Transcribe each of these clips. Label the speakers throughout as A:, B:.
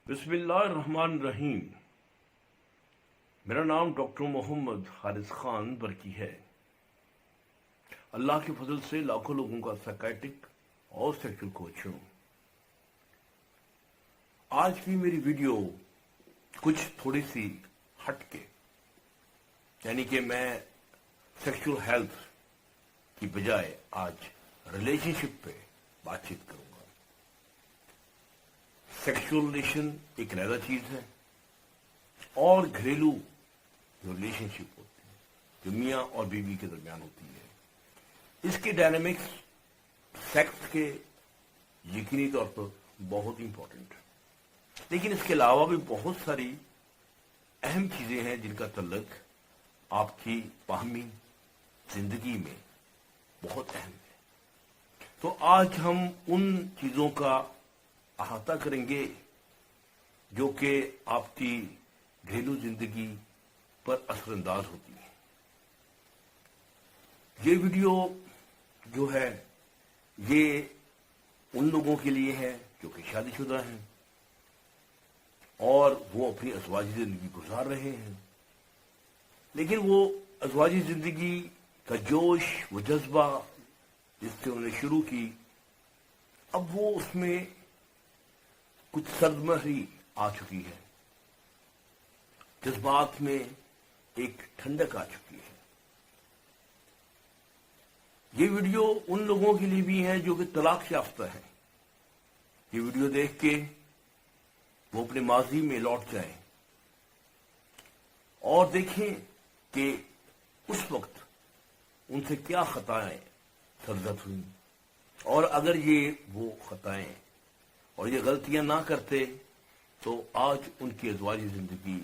A: बिस्मिल्लाहिर्रहमानिर्रहीम। मेरा नाम डॉक्टर मोहम्मद हारिस खान बरकी है। अल्लाह के फजल से लाखों लोगों का साइकियाट्रिक और सेक्सुअल कोच हूं। आज की मेरी वीडियो कुछ थोड़ी सी हटके, यानी कि मैं सेक्सुअल हेल्थ की बजाय आज रिलेशनशिप पे बातचीत करूंगा। सेक्सुअल रिलेशन एक अलग चीज है और घरेलू जो रिलेशनशिप होती है, जो मियाँ और बीवी के दरमियान होती है, इसके डायनामिक्स सेक्स के यकीनी तौर पर बहुत इंपॉर्टेंट है। लेकिन इसके अलावा भी बहुत सारी अहम चीजें हैं जिनका तल्लुक आपकी बाहमी जिंदगी में बहुत अहम है। तो आज हम उन चीजों का अहाता करेंगे जो कि आपकी घरेलू जिंदगी पर असरअंदाज होती है। ये वीडियो जो है ये उन लोगों के लिए है जो कि शादीशुदा हैं और वो अपनी अज़वाजी जिंदगी गुजार रहे हैं, लेकिन वो अज़वाजी जिंदगी का जोश, वो जज्बा जिससे उन्होंने शुरू की, अब वो उसमें कुछ सर्दमहरी आ चुकी है, जज्बात में एक ठंडक आ चुकी है। ये वीडियो उन लोगों के लिए भी है जो कि तलाक याफ्ता है। ये वीडियो देख के वो अपने माजी में लौट जाएं और देखें कि उस वक्त उनसे क्या खताएं सरजद हुई, और अगर ये वो खताएं और ये गलतियां ना करते तो आज उनकी अज़वाजी जिंदगी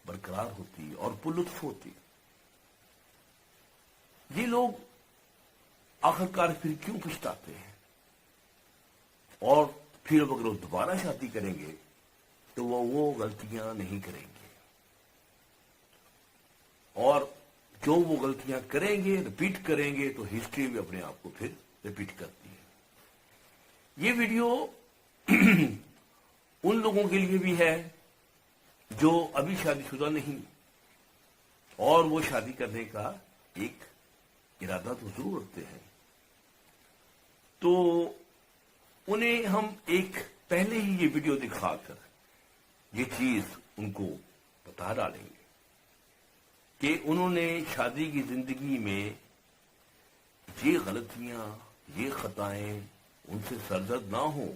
A: बरकरार होती और पुरलुत्फ होती। ये लोग आखिरकार फिर क्यों पछताते हैं, और फिर अगर वो दोबारा शादी करेंगे तो वो गलतियां नहीं करेंगे, और जो वो गलतियां करेंगे, रिपीट करेंगे, तो हिस्ट्री भी अपने आप को फिर रिपीट करती है। ये वीडियो उन लोगों के लिए भी है जो अभी शादीशुदा नहीं और वो शादी करने का एक इरादा तो जरूर रखते हैं, तो उन्हें हम एक पहले ही ये वीडियो दिखाकर ये चीज उनको बता डालेंगे कि उन्होंने शादी की जिंदगी में ये गलतियां, ये खताएं उनसे सरजद ना हो,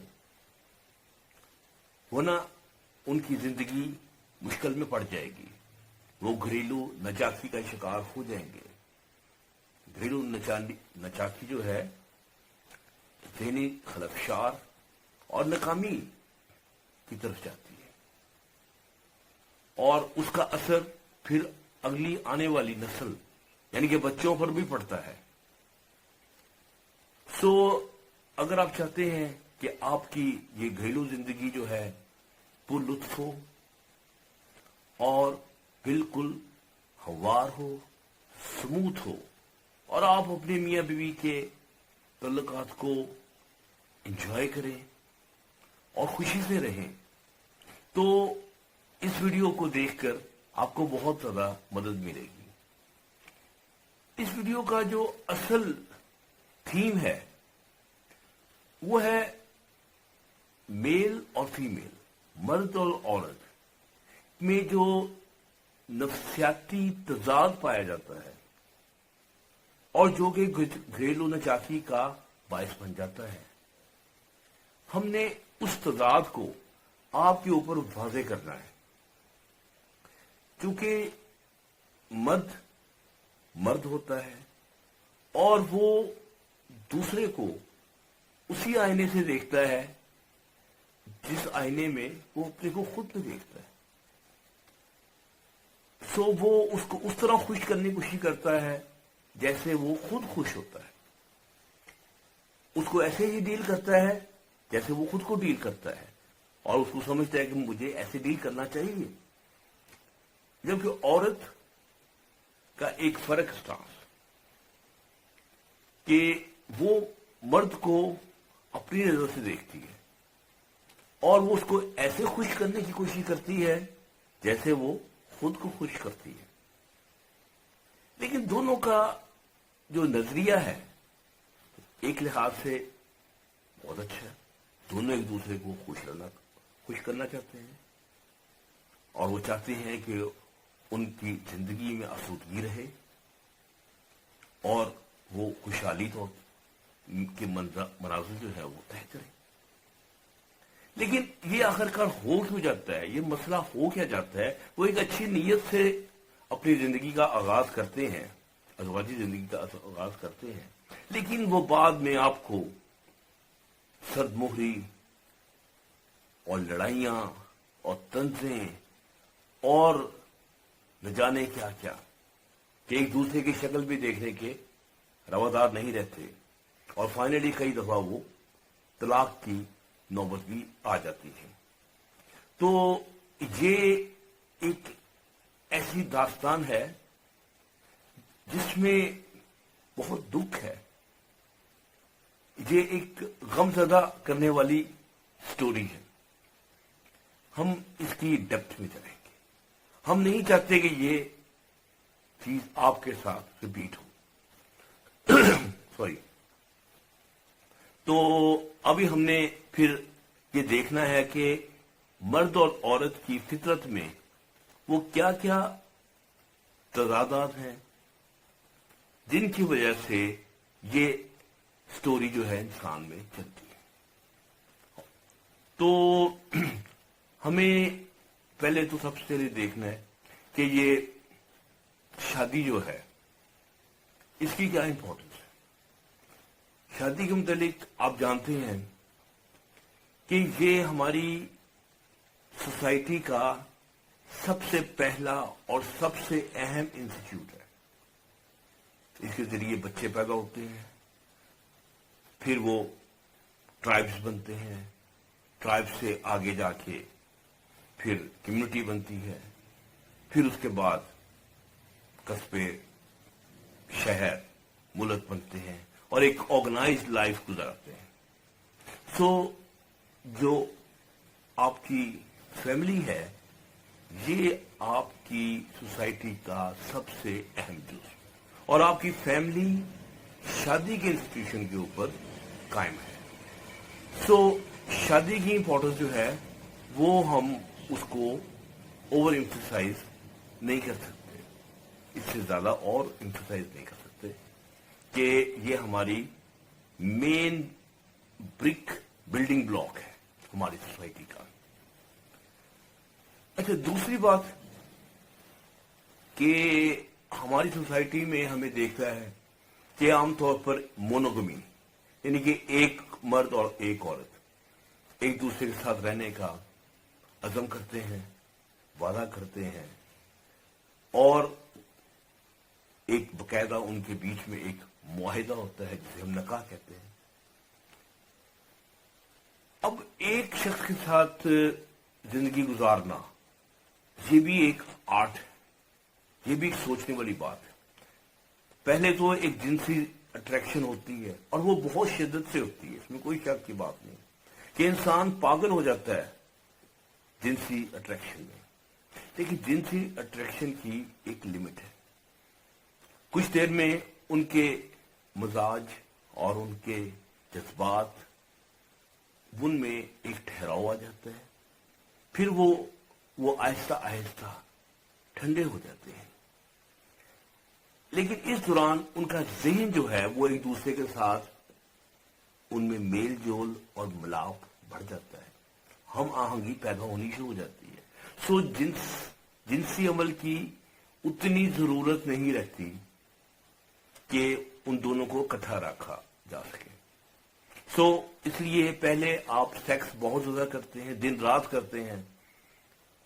A: वरना उनकी जिंदगी मुश्किल में पड़ जाएगी। वो घरेलू नचाकी का शिकार हो जाएंगे। घरेलू नचाकी जो है ज़हनी खलफशार और नाकामी की तरफ जाती है, और उसका असर फिर अगली आने वाली नस्ल यानी कि बच्चों पर भी पड़ता है। सो अगर आप चाहते हैं कि आपकी ये घरेलू जिंदगी जो है पुरलुत्फ हो और बिल्कुल हवार हो, स्मूथ हो, और आप अपने मियाँ बीवी के तल्लुकात को एंजॉय करें और खुशी से रहें, तो इस वीडियो को देखकर आपको बहुत ज्यादा मदद मिलेगी। इस वीडियो का जो असल थीम है वो है मेल और फीमेल, मर्द और औरत में जो नफ्सियाती तजाद पाया जाता है और जो कि घरेलू नचाकी का बायस बन जाता है। हमने उस तजाद को आपके ऊपर वाज़े करना है, क्योंकि मर्द होता है और वो दूसरे को उसी आईने से देखता है जिस आईने में वो अपने को खुद में देखता है। सो वो उसको उस तरह खुश करने की कोशिश करता है जैसे वो खुद खुश होता है, उसको ऐसे ही डील करता है जैसे वो खुद को डील करता है, और उसको समझता है कि मुझे ऐसे डील करना चाहिए। जबकि औरत का एक फर्क स्टांस कि वो मर्द को अपनी नजर से देखती है اور وہ اس کو ایسے خوش کرنے کی کوشش کرتی ہے جیسے وہ خود کو خوش کرتی ہے. لیکن دونوں کا جو نظریہ ہے ایک لحاظ سے بہت اچھا ہے. دونوں ایک دوسرے کو خوش کرنا چاہتے ہیں اور وہ چاہتے ہیں کہ ان کی زندگی میں آسودگی رہے اور وہ خوشحالی طور کے مناظر جو ہے وہ طے کریں. لیکن یہ آخرکار ہو کیوں جاتا ہے؟ یہ مسئلہ ہو کیا جاتا ہے؟ وہ ایک اچھی نیت سے اپنی زندگی کا آغاز کرتے ہیں، ازواجی زندگی کا آغاز کرتے ہیں، لیکن وہ بعد میں آپ کو سرد مہری اور لڑائیاں اور تنزیں اور نہ جانے کیا کیا کہ ایک دوسرے کی شکل بھی دیکھنے کے روادار نہیں رہتے اور فائنلی کئی دفعہ وہ طلاق کی نوبت بھی آ جاتی ہے. تو یہ ایک ایسی داستان ہے جس میں بہت دکھ ہے. یہ ایک غم زدہ کرنے والی سٹوری ہے. ہم اس کی ڈیپتھ میں چلیں گے. ہم نہیں چاہتے کہ یہ چیز آپ کے ساتھ ریپیٹ ہو. سوری. تو ابھی ہم نے پھر یہ دیکھنا ہے کہ مرد اور عورت کی فطرت میں وہ کیا کیا تضادات ہیں جن کی وجہ سے یہ سٹوری جو ہے انسان میں چلتی ہے. تو ہمیں پہلے تو سب سے پہلے دیکھنا ہے کہ یہ شادی جو ہے اس کی کیا امپورٹنس ہے. شادی کے متعلق آپ جانتے ہیں کہ یہ ہماری سوسائٹی کا سب سے پہلا اور سب سے اہم انسٹیٹیوٹ ہے. اس کے ذریعے بچے پیدا ہوتے ہیں، پھر وہ ٹرائبس بنتے ہیں، ٹرائب سے آگے جا کے پھر کمیونٹی بنتی ہے، پھر اس کے بعد قصبے، شہر، ملک بنتے ہیں اور ایک آرگنائزڈ لائف گزارتے ہیں. سو جو آپ کی فیملی ہے یہ آپ کی سوسائٹی کا سب سے اہم جزو ہے اور آپ کی فیملی شادی کے انسٹیٹیوشن کے اوپر قائم ہے. سو شادی کی امپورٹنس جو ہے وہ ہم اس کو اوور ایمفسائز نہیں کر سکتے، اس سے زیادہ اور ایمفسائز نہیں کر سکتے کہ یہ ہماری مین برک بلڈنگ بلاک ہے ہماری سوسائٹی کا. اچھا، دوسری بات کہ ہماری سوسائٹی میں ہمیں دیکھتا ہے کہ عام طور پر مونوگمی یعنی کہ ایک مرد اور ایک عورت ایک دوسرے کے ساتھ رہنے کا عزم کرتے ہیں، وعدہ کرتے ہیں اور ایک باقاعدہ ان کے بیچ میں ایک معاہدہ ہوتا ہے جسے ہم نکاح کہتے ہیں. اب ایک شخص کے ساتھ زندگی گزارنا یہ بھی ایک آرٹ ہے، یہ بھی ایک سوچنے والی بات ہے. پہلے تو ایک جنسی اٹریکشن ہوتی ہے اور وہ بہت شدت سے ہوتی ہے، اس میں کوئی شک کی بات نہیں کہ انسان پاگل ہو جاتا ہے جنسی اٹریکشن میں. لیکن جنسی اٹریکشن کی ایک لمٹ ہے. کچھ دیر میں ان کے مزاج اور ان کے جذبات ان میں ایک ٹھہراؤ آ جاتا ہے، پھر وہ آہستہ آہستہ ٹھنڈے ہو جاتے ہیں. لیکن اس دوران ان کا ذہن جو ہے وہ ایک دوسرے کے ساتھ ان میں میل جول اور ملاپ بڑھ جاتا ہے، ہم آہنگی پیدا ہونی شروع ہو جاتی ہے. سو جنسی عمل کی اتنی ضرورت نہیں رہتی کہ ان دونوں کو اکٹھا رکھا جا سکے. سو اس لیے پہلے آپ سیکس بہت زیادہ کرتے ہیں، دن رات کرتے ہیں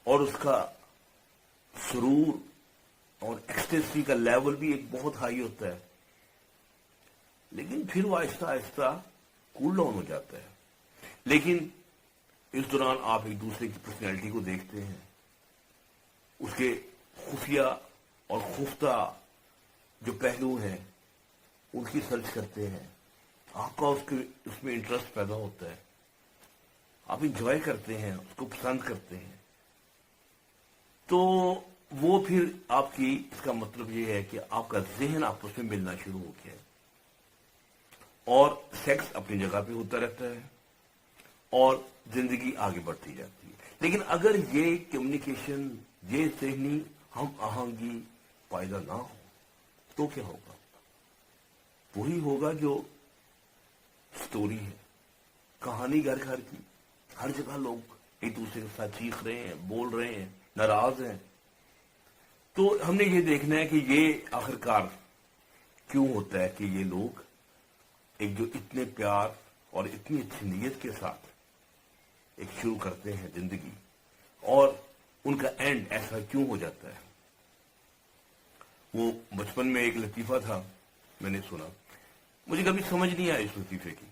A: اور اس کا سرور اور ایکسٹیسی کا لیول بھی ایک بہت ہائی ہوتا ہے، لیکن پھر وہ آہستہ آہستہ کول ڈاؤن ہو جاتا ہے. لیکن اس دوران آپ ایک دوسرے کی پرسنالٹی کو دیکھتے ہیں، اس کے خفیہ اور خفتہ جو پہلو ہیں ان کی سرچ کرتے ہیں، آپ کا اس میں انٹرسٹ پیدا ہوتا ہے آپ انجوائے کرتے ہیں, اس کو پسند کرتے ہیں, تو وہ پھر آپ کی, اس کا مطلب یہ ہے کہ آپ کا ذہن آپس میں ملنا شروع ہو گیا ہے, اور سیکس اپنی جگہ پہ ہوتا رہتا ہے اور زندگی آگے بڑھتی جاتی ہے. لیکن اگر یہ کمیونیکیشن, یہ ذہنی ہم آہنگی پائیدار نہ ہو تو کیا ہوگا؟ وہی ہوگا جو سٹوری ہے, کہانی گھر گھر کی, ہر جگہ لوگ ایک دوسرے کے ساتھ چیخ رہے ہیں, بول رہے ہیں, ناراض ہیں. تو ہم نے یہ دیکھنا ہے کہ یہ آخرکار کیوں ہوتا ہے کہ یہ لوگ ایک جو اتنے پیار اور اتنی اچھی نیت کے ساتھ ایک شروع کرتے ہیں زندگی, اور ان کا اینڈ ایسا کیوں ہو جاتا ہے. وہ بچپن میں ایک لطیفہ تھا, میں نے سنا, مجھے کبھی سمجھ نہیں آیا اس لطیفے کی,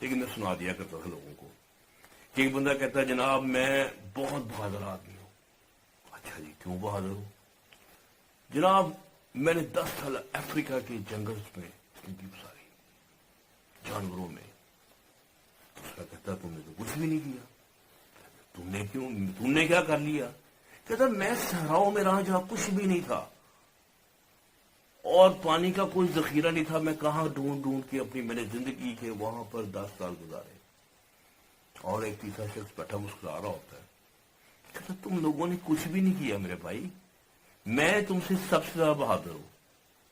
A: لیکن میں سنا دیا کرتا تھا لوگوں کو, کہ ایک بندہ کہتا ہے جناب میں بہت بہادر آدمی ہوں. اچھا جی, کیوں بہادر ہوں؟ جناب میں نے 10 سال افریقہ کے جنگلز میں زندگی گزاری, جانوروں میں. دوسرا کہتا تم نے تو کچھ بھی نہیں کیا. تم نے کیا کر لیا؟ کہتا میں صحراؤں میں رہا جہاں کچھ بھی نہیں تھا اور پانی کا کوئی ذخیرہ نہیں تھا, میں کہاں ڈھونڈ ڈھونڈ کے اپنی میں نے زندگی کے وہاں پر 10 سال گزارے. اور ایک تیسرا شخص بیٹھا مسکرا رہا ہوتا ہے, کہتا تم لوگوں نے کچھ بھی نہیں کیا میرے بھائی, میں تم سے سب سے زیادہ بہادر ہوں.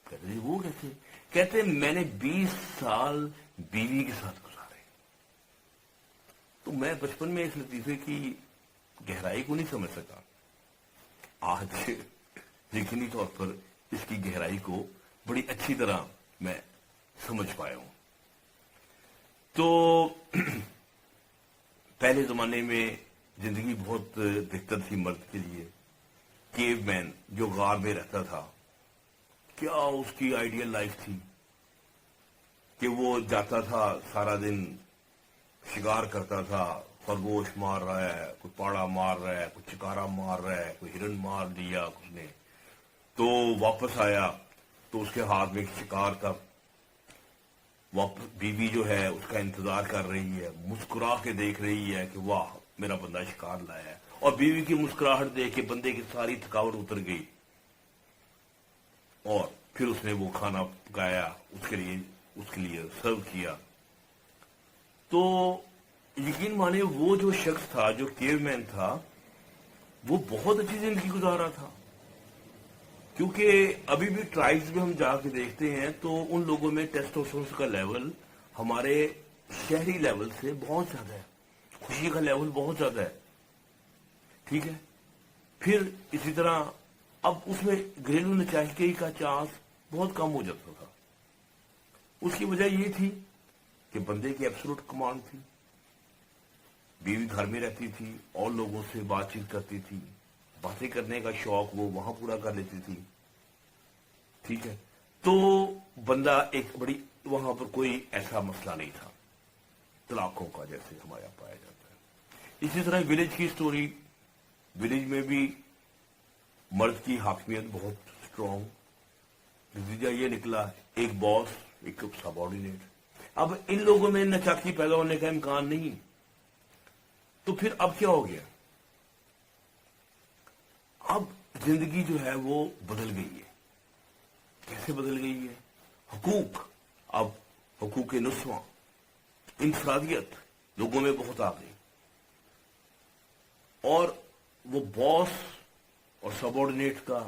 A: کہتے جی وہ کیسے؟ کہتے میں نے 20 سال بیوی کے ساتھ گزارے. تو میں بچپن میں اس لطیفے کی گہرائی کو نہیں سمجھ سکا. آج یقینی طور پر اس کی گہرائی کو بڑی اچھی طرح میں سمجھ پایا ہوں. تو پہلے زمانے میں زندگی بہت بہتر تھی مرد کے لیے. کیو مین جو غار میں رہتا تھا, کیا اس کی آئیڈیل لائف تھی کہ وہ جاتا تھا سارا دن شکار کرتا تھا, خرگوش مار رہا ہے, کوئی پاڑا مار رہا ہے, کوئی چکارا مار رہا ہے, کوئی ہرن مار لیا اس نے, تو واپس آیا تو اس کے ہاتھ میں شکار کا, واپس بیوی جو ہے اس کا انتظار کر رہی ہے, مسکرا کے دیکھ رہی ہے کہ واہ میرا بندہ شکار لایا ہے, اور بیوی کی مسکراہٹ دیکھ کے بندے کی ساری تھکاوٹ اتر گئی, اور پھر اس نے وہ کھانا پکایا اس کے لیے سرو کیا. تو یقین مانے وہ جو شخص تھا, جو کیو مین تھا, وہ بہت اچھی زندگی گزار رہا تھا. کیونکہ ابھی بھی ٹرائبز میں ہم جا کے دیکھتے ہیں تو ان لوگوں میں ٹیسٹوسٹیرون کا لیول ہمارے شہری لیول سے بہت زیادہ ہے, خوشی کا لیول بہت زیادہ ہے. ٹھیک ہے, پھر اسی طرح اب اس میں گھریلو نچائی کا چانس بہت کم ہو جاتا تھا. اس کی وجہ یہ تھی کہ بندے کی ایبسولوٹ کمانڈ تھی, بیوی گھر میں رہتی تھی اور لوگوں سے بات چیت کرتی تھی, باتیں کرنے کا شوق وہ وہاں پورا کر لیتی تھی. ٹھیک ہے, تو بندہ ایک بڑی, وہاں پر کوئی ایسا مسئلہ نہیں تھا طلاقوں کا جیسے ہمارے یہاں پایا جاتا ہے. اسی طرح ولیج کی سٹوری, ولیج میں بھی مرد کی حاکمیت بہت سٹرونگ. نتیجہ یہ نکلا ایک باس ایک سبارڈینیٹ. اب ان لوگوں میں نچاکی پیدا ہونے کا امکان نہیں, تو پھر اب کیا ہو گیا؟ اب زندگی جو ہے وہ بدل گئی ہے. کیسے بدل گئی ہے؟ حقوق, اب حقوق نسواں, انفرادیت لوگوں میں بہت آ گئی, اور وہ باس اور سبارڈینیٹ کا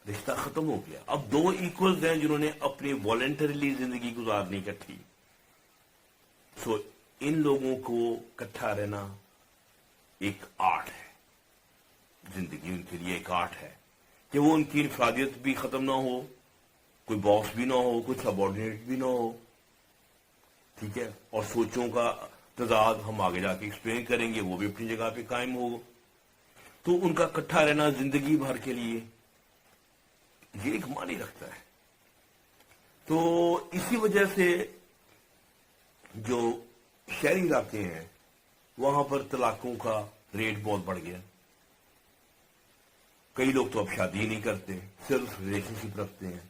A: رشتہ ختم ہو گیا. اب دو ایکولز ہیں جنہوں نے اپنی والنٹریلی زندگی گزارنی کٹھی. سو ان لوگوں کو کٹھا رہنا ایک آرٹ ہے, زندگی ان کے لیے ایک آرٹ ہے کہ وہ ان کی انفرادیت بھی ختم نہ ہو, کوئی باس بھی نہ ہو, کوئی سبارڈینیٹ بھی نہ ہو. ٹھیک ہے, اور سوچوں کا تضاد ہم آگے جا کے ایکسپلین کریں گے, وہ بھی اپنی جگہ پہ قائم ہو. تو ان کا کٹھا رہنا زندگی بھر کے لیے یہ ایک معنی رکھتا ہے. تو اسی وجہ سے جو شہری علاقے ہیں وہاں پر طلاقوں کا ریٹ بہت بڑھ گیا. کئی لوگ تو اب شادی نہیں کرتے, صرف ریلیشن شپ رکھتے ہیں,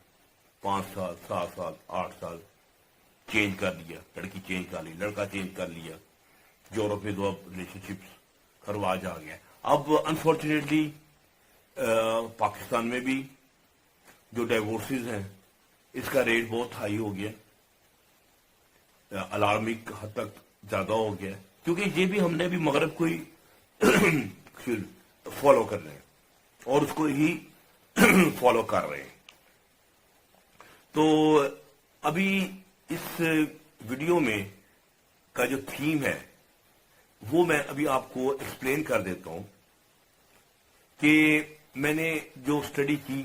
A: 5 سال 7 سال 8 سال چینج کر لیا, لڑکی چینج کر لی, لڑکا چینج کر لیا, यूरोप में तो अब रिलेशनशिप्स का रवाज आ गया। अब अनफॉर्चुनेटली पाकिस्तान में भी जो डाइवोर्सेस हैं इसका रेट बहुत हाई हो गया, अलार्मिक हद तक ज्यादा हो गया, क्योंकि ये भी हमने भी मगरब को ही फॉलो कर रहे हैं और उसको ही फॉलो कर रहे हैं। तो अभी इस वीडियो में का जो थीम है वो मैं अभी आपको एक्सप्लेन कर देता हूं कि मैंने जो स्टडी की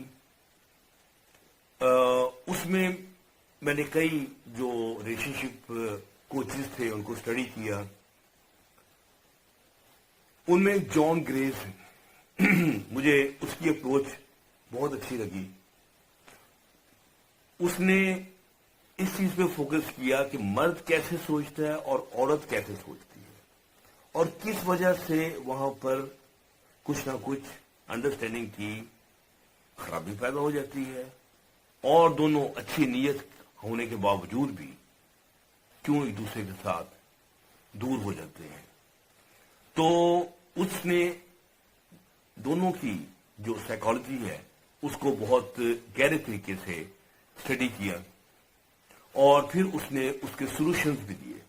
A: उसमें मैंने कई जो रिलेशनशिप कोचेस थे उनको स्टडी किया। उनमें जॉन ग्रेस मुझे उसकी अप्रोच बहुत अच्छी लगी। उसने इस चीज पे फोकस किया कि मर्द कैसे सोचता है और औरत कैसे सोचती है और किस वजह से वहां पर कुछ ना कुछ अंडरस्टैंडिंग की खराबी पैदा हो जाती है और दोनों अच्छी नीयत होने के बावजूद भी क्यों एक दूसरे के साथ दूर हो जाते हैं। तो उसने दोनों की जो साइकोलॉजी है उसको बहुत गहरे तरीके से स्टडी किया और फिर उसने उसके सॉल्यूशंस भी दिए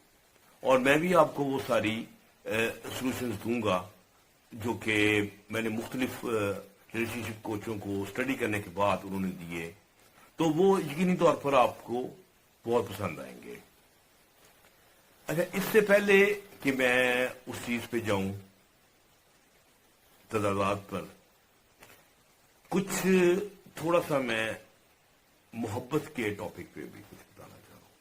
A: और मैं भी आपको वो सारी सॉल्यूशंस दूंगा जो कि मैंने मुख्तलिफ रिलेशनशिप कोचों को स्टडी करने के बाद उन्होंने दिए, तो वो यकीनी तौर पर आपको बहुत पसंद आएंगे। अच्छा, इससे पहले कि मैं उस चीज पे जाऊं तदादात पर, कुछ थोड़ा सा मैं मोहब्बत के टॉपिक पे भी कुछ बताना चाह रहा हूं,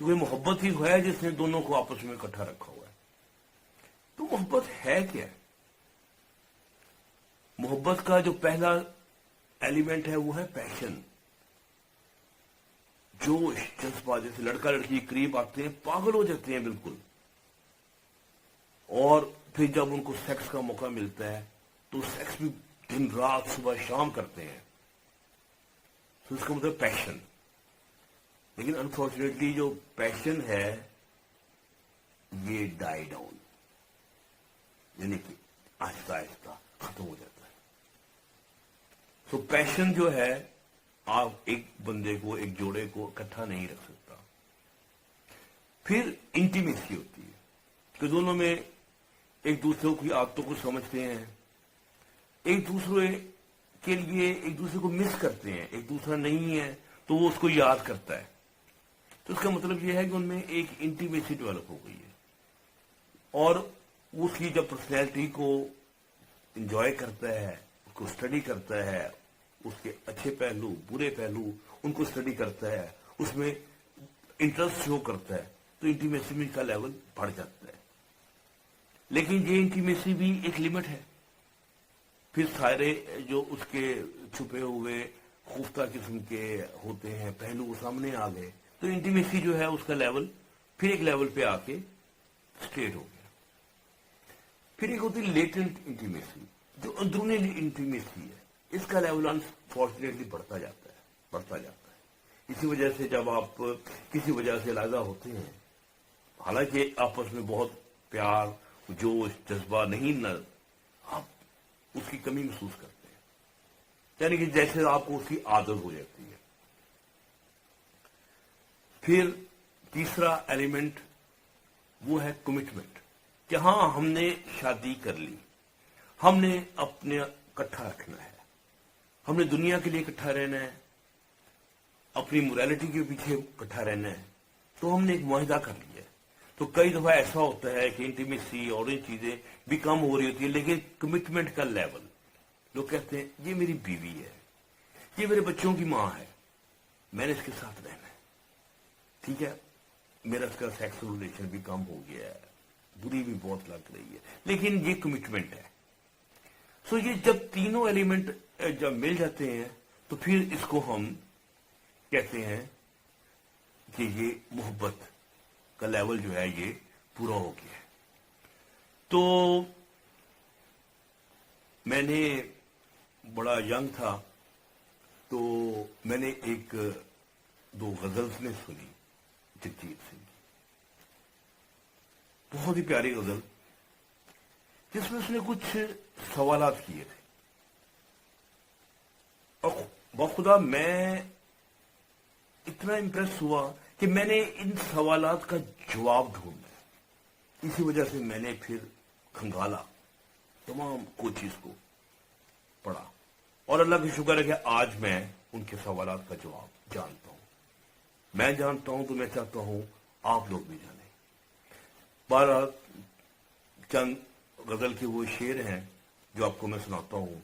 A: क्योंकि मोहब्बत ही है जिसने दोनों को आपस में इकट्ठा रखा हुआ है। तो मोहब्बत है क्या? मोहब्बत का जो पहला एलिमेंट है वो है पैशन, जोश, जज्बा। जैसे लड़का लड़की करीब आते हैं पागल हो जाते हैं बिल्कुल, और फिर जब उनको सेक्स का मौका मिलता है तो सेक्स भी दिन रात सुबह शाम करते हैं, तो इसका मतलब पैशन। लेकिन अनफॉर्चुनेटली जो पैशन है ये डाई डाउन, यानी कि आहिस्ता आहिस्ता खत्म हो जाता है। तो पैशन जो है आप एक बंदे को, एक जोड़े को इकट्ठा नहीं रख सकता। फिर इंटीमेसी होती है कि दोनों में एक दूसरे की आदतों को समझते हैं, एक दूसरे के लिए एक दूसरे को मिस करते हैं। एक दूसरा नहीं है तो वो उसको याद करता है, तो इसका मतलब यह है कि उनमें एक इंटीमेसी डेवलप हो गई है और उसकी जब पर्सनैलिटी को एंजॉय करता है, उसको स्टडी करता है, उसके अच्छे पहलू बुरे पहलू उनको स्टडी करता है, उसमें इंटरेस्ट शो करता है, तो इंटीमेसी का लेवल बढ़ जाता है। लेकिन ये इंटीमेसी भी एक लिमिट है। फिर सारे जो उसके छुपे हुए खुफ्ता किस्म के होते हैं पहलू वो सामने आ गए, तो इंटीमेसी जो है उसका लेवल फिर एक लेवल पे आके स्ट्रेट हो गया। फिर एक होती है लेटेंट इंटीमेसी, जो अंदरूनी इंटीमेसी है, इसका लेवल अनफॉर्चुनेटली बढ़ता जाता है। इसी वजह से जब आप किसी वजह से अलग होते हैं, हालांकि आपस में बहुत प्यार जोश जज्बा नहीं, न आप उसकी कमी महसूस करते हैं, यानी कि जैसे आपको उसकी आदत हो जाती है। फिर तीसरा एलिमेंट वो है कमिटमेंट, कि हाँ हमने शादी कर ली, हमने अपने इकट्ठा रखना है, हमने दुनिया के लिए इकट्ठा रहना है, अपनी मोरालिटी के पीछे इकट्ठा रहना है, तो हमने एक मुआहिदा कर लिया है। तो कई दफा ऐसा होता है कि इंटीमेसी और इन चीजें भी कम हो रही होती है, लेकिन कमिटमेंट का लेवल, लोग कहते हैं ये मेरी बीवी है, ये मेरे बच्चों की मां है, मैंने इसके साथ रहना है, ठीक है, मेरा इसका सेक्सुअल रिलेशन भी कम हो गया है, बुरी भी बहुत लग रही है, लेकिन ये कमिटमेंट है। सो ये जब तीनों एलिमेंट जब मिल जाते हैं तो फिर इसको हम कहते हैं कि ये मोहब्बत का लेवल जो है ये पूरा हो गया है। तो मैंने बड़ा यंग था तो मैंने एक दो गजल्स में सुनी जगजीत सिंह की, बहुत ही प्यारी गजल जिसमें उसने कुछ सवालात किए थे और बखुदा मैं इतना इम्प्रेस हुआ कि मैंने इन सवालात का जवाब ढूंढा। इसी वजह से मैंने फिर खंगाला, तमाम कोचिज को पढ़ा और अल्लाह का शुक्र है कि आज मैं उनके सवालात का जवाब जानता हूं। मैं जानता हूं तो मैं चाहता हूं आप लोग भी जानें। बहरहाल चंद गजल के वो शेर हैं जो आपको मैं सुनाता हूं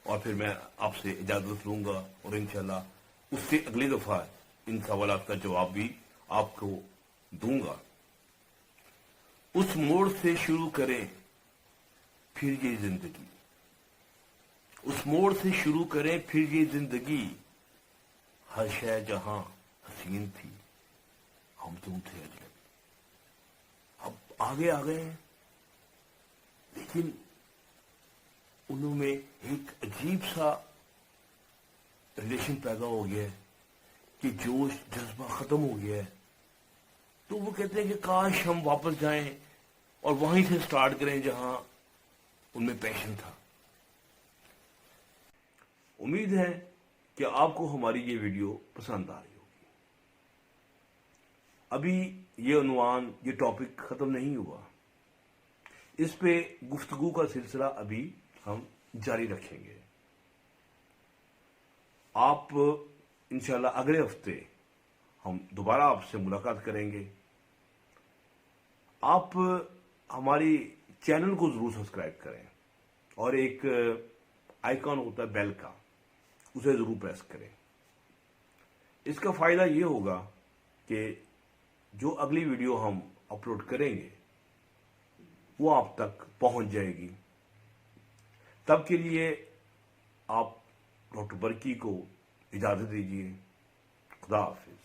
A: और फिर मैं आपसे इजाजत लूंगा और इंशाल्लाह उससे अगली दफा इन सवालात का जवाब भी आपको दूंगा। उस मोड़ से शुरू करें फिर ये जिंदगी, उस मोड़ से शुरू करें फिर ये जिंदगी, हर शय जहां हसीन थी हम तुम थे अजनबी। अब आगे आ गए हैं लेकिन उनमें एक अजीब सा रिलेशन पैदा हो गया है कि जोश जज्बा खत्म हो गया है। तो वो कहते हैं कि काश हम वापस जाएं और वहीं से स्टार्ट करें जहां उनमें पैशन था। उम्मीद है कि आपको हमारी ये वीडियो पसंद आ रही होगी। अभी ये उन्वान, ये टॉपिक खत्म नहीं हुआ, इस पे गुफ्तगू का सिलसिला अभी हम जारी रखेंगे। आप इंशाल्लाह अगले हफ्ते हम दोबारा आपसे मुलाकात करेंगे। आप हमारी चैनल को जरूर सब्सक्राइब करें और एक आइकॉन होता है बेल का, उसे जरूर प्रेस करें। इसका फायदा ये होगा कि जो अगली वीडियो हम अपलोड करेंगे वो आप तक पहुंच जाएगी। तब के लिए आप डॉक्टर बरकी को इजाजत दीजिए। खुदा हाफिज।